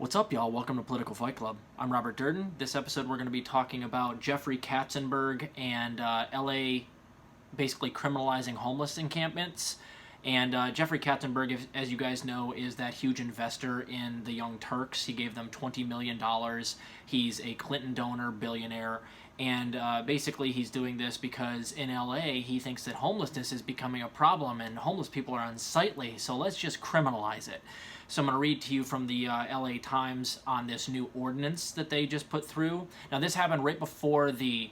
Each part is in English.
What's up, y'all? Welcome to Political Fight Club. I'm Robert Durden. This episode we're going to be talking about Jeffrey Katzenberg and LA basically criminalizing homeless encampments. And Jeffrey Katzenberg, as you guys know, is that huge investor in the Young Turks. He gave them $20 million. He's a Clinton donor, billionaire. And basically he's doing this because in LA he thinks that homelessness is becoming a problem and homeless people are unsightly, so let's just criminalize it. So I'm going to read to you from the LA Times on this new ordinance that they just put through. Now this happened right before the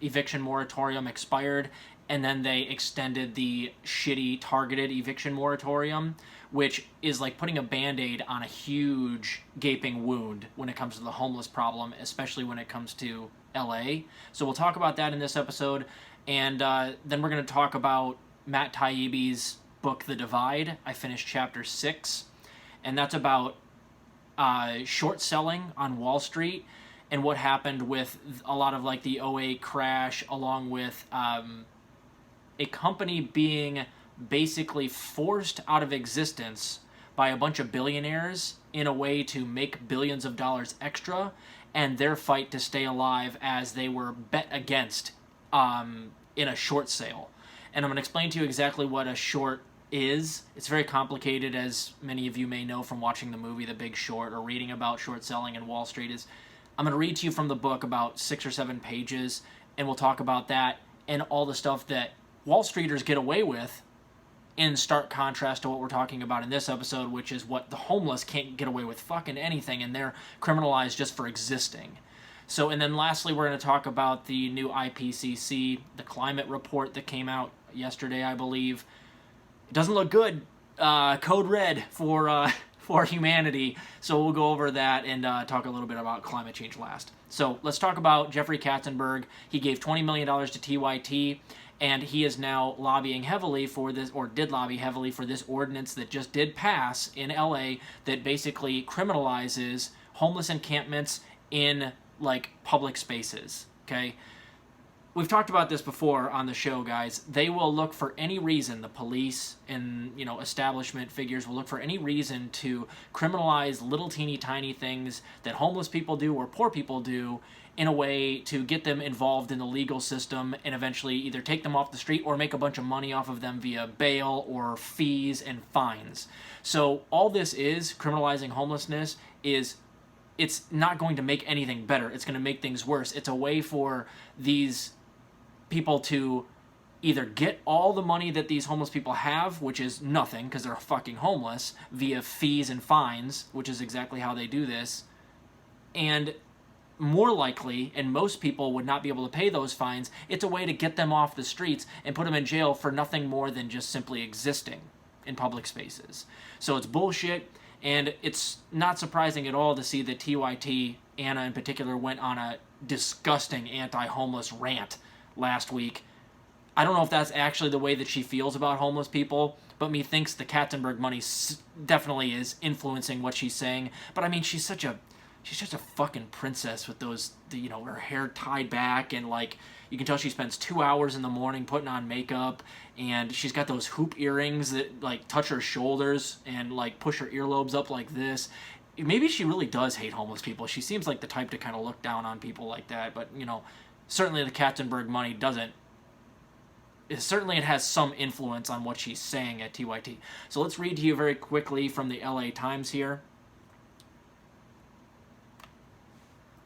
eviction moratorium expired, and then they extended the shitty targeted eviction moratorium, which is like putting a Band-Aid on a huge gaping wound when it comes to the homeless problem, especially when it comes to LA. So we'll talk about that in this episode, and then we're going to talk about Matt Taibbi's book, The Divide. I finished chapter 6, and that's about short selling on Wall Street and what happened with a lot of like the '08 crash, along with a company being basically forced out of existence by a bunch of billionaires in a way to make billions of dollars extra, and their fight to stay alive as they were bet against in a short sale. And I'm going to explain to you exactly what a short is. It's very complicated, as many of you may know from watching the movie The Big Short or reading about short selling in Wall Street. I'm going to read to you from the book about 6 or 7 pages, and we'll talk about that and all the stuff that Wall Streeters get away with, in stark contrast to what we're talking about in this episode, which is what the homeless can't get away with fucking anything, and they're criminalized just for existing. So, and then lastly, we're going to talk about the new IPCC, the climate report that came out yesterday, I believe. It doesn't look good. Code red for humanity. So we'll go over that and talk a little bit about climate change last. So let's talk about Jeffrey Katzenberg. He gave $20 million to TYT, and he is now lobbying heavily for this, or did lobby heavily for this ordinance that just did pass in LA that basically criminalizes homeless encampments in like public spaces. Okay? We've talked about this before on the show, guys. They will look for any reason, the police and, establishment figures will look for any reason to criminalize little teeny tiny things that homeless people do or poor people do in a way to get them involved in the legal system and eventually either take them off the street or make a bunch of money off of them via bail or fees and fines. So all this is, criminalizing homelessness, it's not going to make anything better. It's going to make things worse. It's a way for these people to either get all the money that these homeless people have, which is nothing because they're fucking homeless, via fees and fines, which is exactly how they do this, and more likely, and most people would not be able to pay those fines, it's a way to get them off the streets and put them in jail for nothing more than just simply existing in public spaces. So it's bullshit, and it's not surprising at all to see that TYT Anna in particular went on a disgusting anti-homeless rant last week. I don't know if that's actually the way that she feels about homeless people, but methinks the Katzenberg money definitely is influencing what she's saying. But I mean, she's such a fucking princess with those, her hair tied back, and like you can tell she spends 2 hours in the morning putting on makeup, and she's got those hoop earrings that like touch her shoulders and like push her earlobes up like this. Maybe she really does hate homeless people. She seems like the type to kind of look down on people like that, but certainly the Katzenberg money doesn't. Certainly it has some influence on what she's saying at TYT. So let's read to you very quickly from the LA Times here.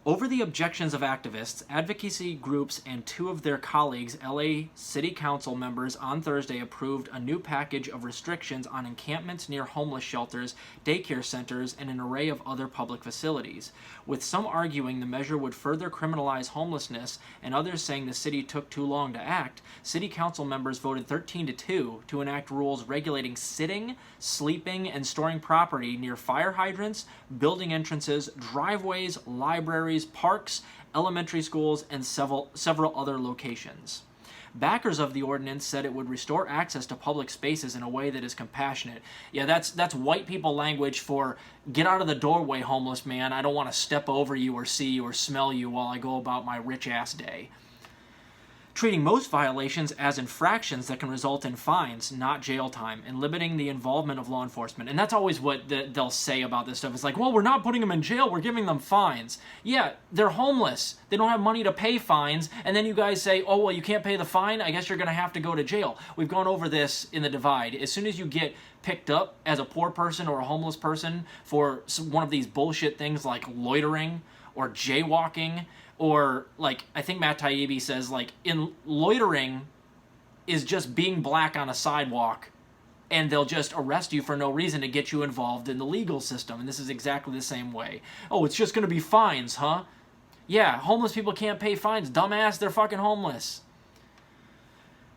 Over the objections of activists, advocacy groups, and 2 of their colleagues, LA City Council members on Thursday approved a new package of restrictions on encampments near homeless shelters, daycare centers, and an array of other public facilities, with some arguing the measure would further criminalize homelessness and others saying the city took too long to act. City Council members voted 13-2 to enact rules regulating sitting, sleeping, and storing property near fire hydrants, building entrances, driveways, libraries, parks, elementary schools, and several other locations. Backers of the ordinance said it would restore access to public spaces in a way that is compassionate. Yeah, that's white people language for get out of the doorway, homeless man. I don't want to step over you or see you or smell you while I go about my rich ass day. treating most violations as infractions that can result in fines, not jail time, and limiting the involvement of law enforcement. And that's always what they'll say about this stuff. It's like, well, we're not putting them in jail, we're giving them fines. Yeah, they're homeless. They don't have money to pay fines. And then you guys say, oh, well, you can't pay the fine? I guess you're going to have to go to jail. We've gone over this in The Divide. As soon as you get picked up as a poor person or a homeless person for one of these bullshit things like loitering or jaywalking, or, like, I think Matt Taibbi says, like, in loitering is just being black on a sidewalk, and they'll just arrest you for no reason to get you involved in the legal system. And this is exactly the same way. Oh, it's just going to be fines, huh? Yeah, homeless people can't pay fines. Dumbass, they're fucking homeless.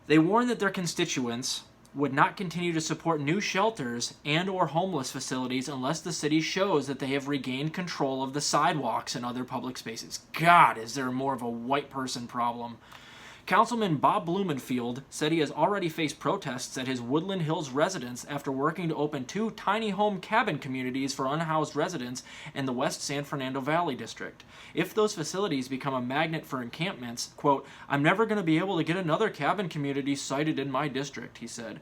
They warn that their constituents would not continue to support new shelters and or homeless facilities unless the city shows that they have regained control of the sidewalks and other public spaces. God, is there more of a white person problem? Councilman Bob Blumenfield said he has already faced protests at his Woodland Hills residence after working to open 2 tiny home cabin communities for unhoused residents in the West San Fernando Valley district. If those facilities become a magnet for encampments, quote, I'm never going to be able to get another cabin community sited in my district, he said.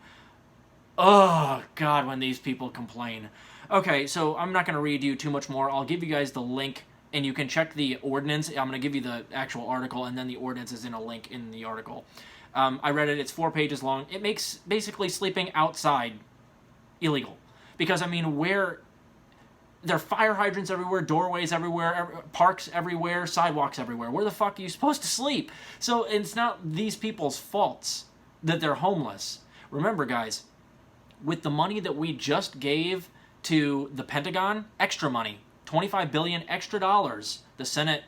Oh, God, when these people complain. Okay, so I'm not going to read you too much more. I'll give you guys the link, and you can check the ordinance. I'm going to give you the actual article, and then the ordinance is in a link in the article. I read it. It's 4 pages long. It makes basically sleeping outside illegal. Because, I mean, where... There are fire hydrants everywhere, doorways everywhere, parks everywhere, sidewalks everywhere. Where the fuck are you supposed to sleep? So it's not these people's faults that they're homeless. Remember, guys, with the money that we just gave to the Pentagon, extra money, $25 billion extra dollars the Senate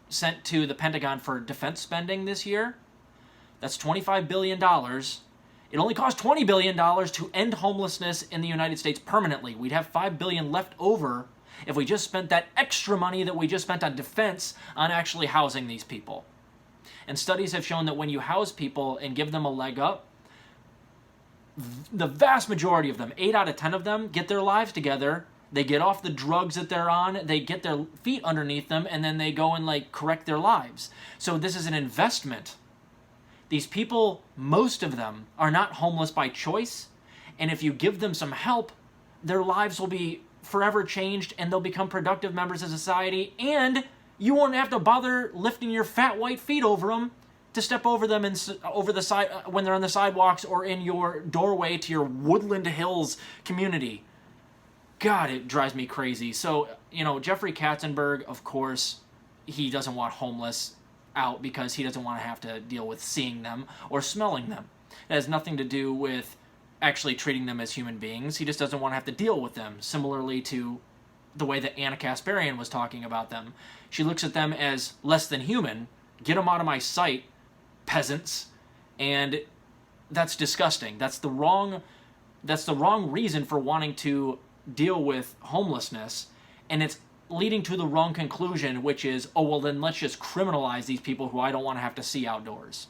sent to the Pentagon for defense spending this year, that's $25 billion. It only costs $20 billion to end homelessness in the United States permanently. We'd have $5 billion left over if we just spent that extra money that we just spent on defense on actually housing these people. And studies have shown that when you house people and give them a leg up, the vast majority of them, 8 out of 10 of them, get their lives together. They get off the drugs that they're on, they get their feet underneath them, and then they go and, like, correct their lives. So this is an investment. These people, most of them, are not homeless by choice, and if you give them some help, their lives will be forever changed, and they'll become productive members of society, and you won't have to bother lifting your fat white feet over them to step over them and over the side when they're on the sidewalks or in your doorway to your Woodland Hills community. God, it drives me crazy. So, you know, Jeffrey Katzenberg, of course, he doesn't want homeless out because he doesn't want to have to deal with seeing them or smelling them. It has nothing to do with actually treating them as human beings. He just doesn't want to have to deal with them, similarly to the way that Anna Kasparian was talking about them. She looks at them as less than human. Get them out of my sight, peasants. And that's disgusting. That's the wrong reason for wanting to deal with homelessness, and it's leading to the wrong conclusion, which is, oh, well, then let's just criminalize these people who I don't want to have to see outdoors.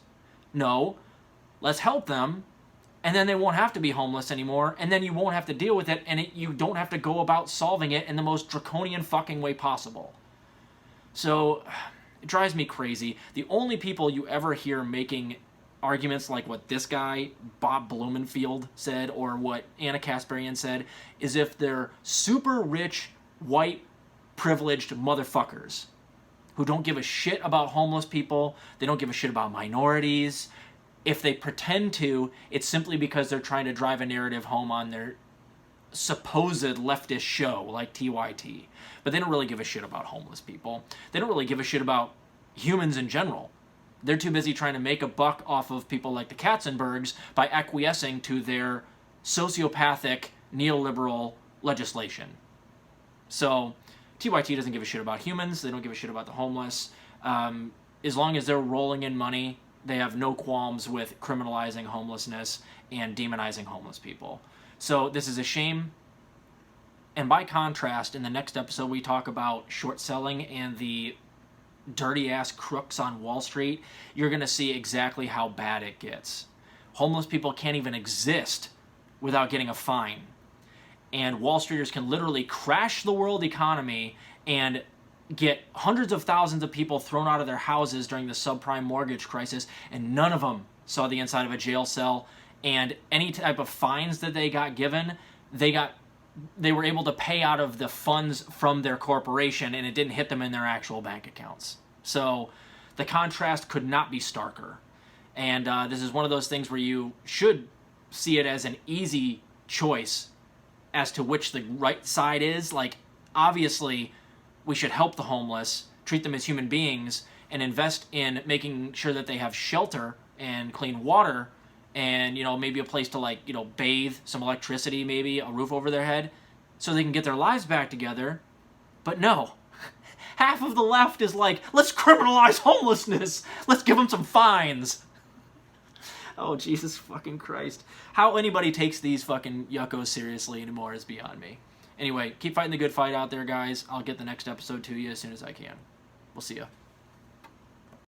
No, let's help them, and then they won't have to be homeless anymore, and then you won't have to deal with it, and you don't have to go about solving it in the most draconian fucking way possible. So, it drives me crazy. The only people you ever hear making arguments like what this guy, Bob Blumenfield, said, or what Anna Kasparian said, is if they're super rich, white, privileged motherfuckers who don't give a shit about homeless people, they don't give a shit about minorities. If they pretend to, it's simply because they're trying to drive a narrative home on their supposed leftist show like TYT. But they don't really give a shit about homeless people. They don't really give a shit about humans in general. They're too busy trying to make a buck off of people like the Katzenbergs by acquiescing to their sociopathic neoliberal legislation. So TYT doesn't give a shit about humans. They don't give a shit about the homeless. As long as they're rolling in money, they have no qualms with criminalizing homelessness and demonizing homeless people. So this is a shame. And by contrast, in the next episode, we talk about short selling and the dirty-ass crooks on Wall Street. You're going to see exactly how bad it gets. Homeless people can't even exist without getting a fine. And Wall Streeters can literally crash the world economy and get hundreds of thousands of people thrown out of their houses during the subprime mortgage crisis, and none of them saw the inside of a jail cell. And any type of fines that they got given, they were able to pay out of the funds from their corporation, and it didn't hit them in their actual bank accounts. So the contrast could not be starker. And this is one of those things where you should see it as an easy choice as to which the right side is. Like, obviously, we should help the homeless, treat them as human beings, and invest in making sure that they have shelter and clean water and, maybe a place to, like, bathe, some electricity, maybe a roof over their head, so they can get their lives back together. But no. Half of the left is like, let's criminalize homelessness. Let's give them some fines. Oh, Jesus fucking Christ. How anybody takes these fucking yuckos seriously anymore is beyond me. Anyway, keep fighting the good fight out there, guys. I'll get the next episode to you as soon as I can. We'll see ya.